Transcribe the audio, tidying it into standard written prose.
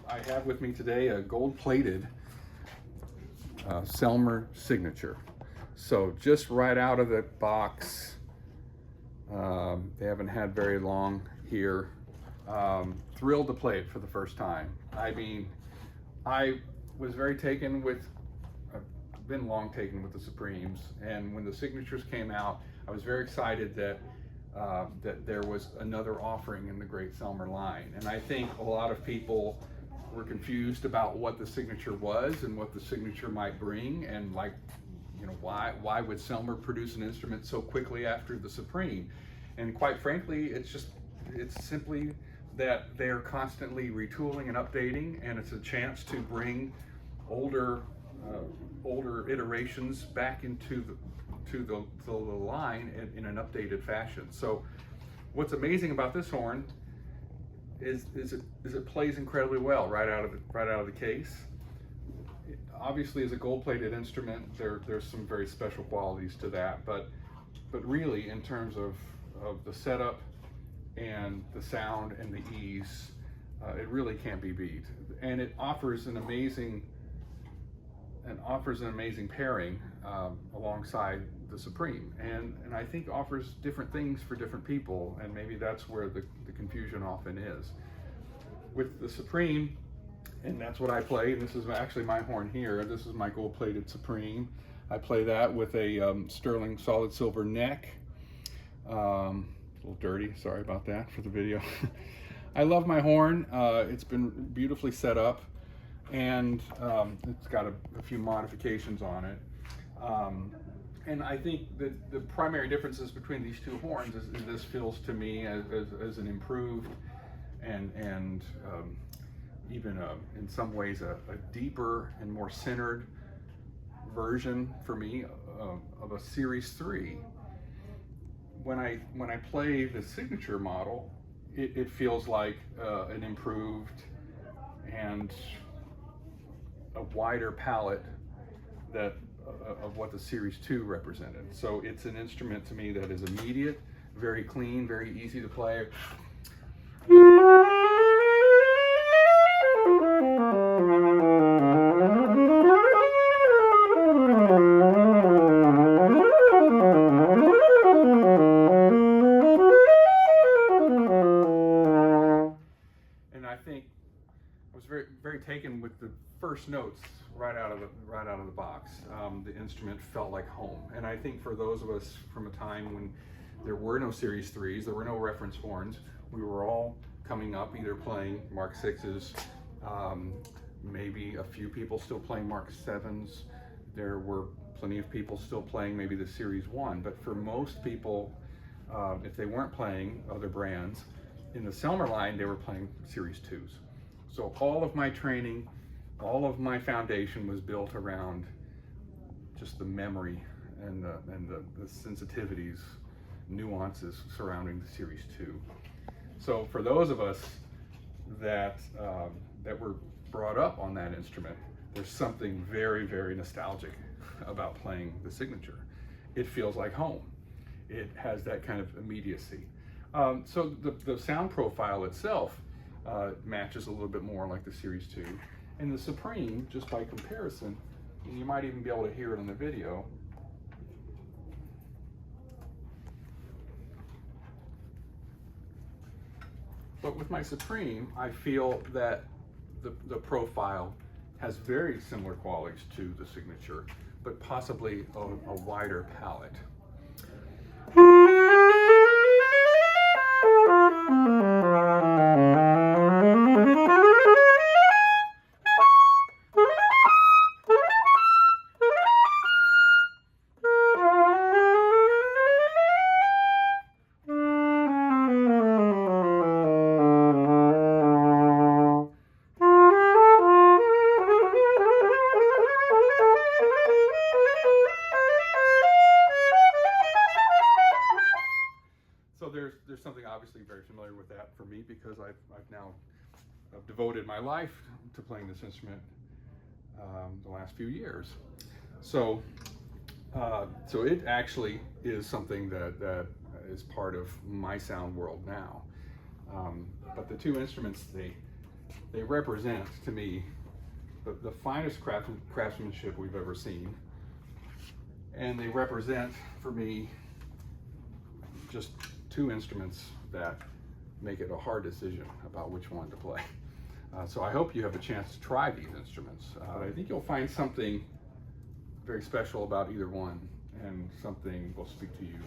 I have with me today a gold-plated Selmer Signature. So just right out of the box, they haven't had very long here. Thrilled to play it for the first time. I mean, I was very taken with, I've been long taken with the Supremes, and when the Signatures came out, I was very excited that that there was another offering in the great Selmer line. And I think a lot of people were confused about what the Signature was and what the Signature might bring, and like, you know, why would Selmer produce an instrument so quickly after the Supreme? And quite frankly, it's simply that they're constantly retooling and updating, and it's a chance to bring older iterations back into the line in an updated fashion. So what's amazing about this horn is it plays incredibly well right out of the case. It obviously, is a gold-plated instrument. There's some very special qualities to that, but really, in terms of the setup and the sound and the ease, it really can't be beat. And it offers an amazing pairing alongside the Supreme, and I think offers different things for different people, and maybe that's where the confusion often is. With the Supreme, and that's what I play, and this is actually my horn here, this is my gold-plated Supreme. I play that with a sterling solid silver neck. A little dirty, sorry about that for the video. I love my horn. It's been beautifully set up, and it's got a few modifications on it. And I think that the primary differences between these two horns is this feels to me as an improved and even in some ways a deeper and more centered version for me of a Series 3. When I play the Signature model, it feels like an improved and a wider palette of what the Series 2 represented. So it's an instrument to me that is immediate, very clean, very easy to play. And I think I was very taken with the first notes right out of the box. The instrument felt like home, and I think for those of us from a time when there were no Series 3s, there were no reference horns, we were all coming up either playing Mark 6s, maybe a few people still playing Mark 7s. There were plenty of people still playing maybe the Series 1, but for most people, if they weren't playing other brands in the Selmer line, they were playing Series 2s. So all of my training, all of my foundation was built around just the memory and the sensitivities, nuances surrounding the Series 2. So for those of us that were brought up on that instrument, there's something very, very nostalgic about playing the Signature. It feels like home. It has that kind of immediacy. So the sound profile itself matches a little bit more like the Series 2. And the Supreme, just by comparison, and you might even be able to hear it in the video, but with my Supreme, I feel that the profile has very similar qualities to the Signature, but possibly a wider palette. There's something obviously very familiar with that for me, because I've now devoted my life to playing this instrument the last few years. So so it actually is something that is part of my sound world now. But the two instruments, they represent to me the finest craftsmanship we've ever seen. And they represent for me just two instruments that make it a hard decision about which one to play. So I hope you have a chance to try these instruments. I think you'll find something very special about either one, and something will speak to you.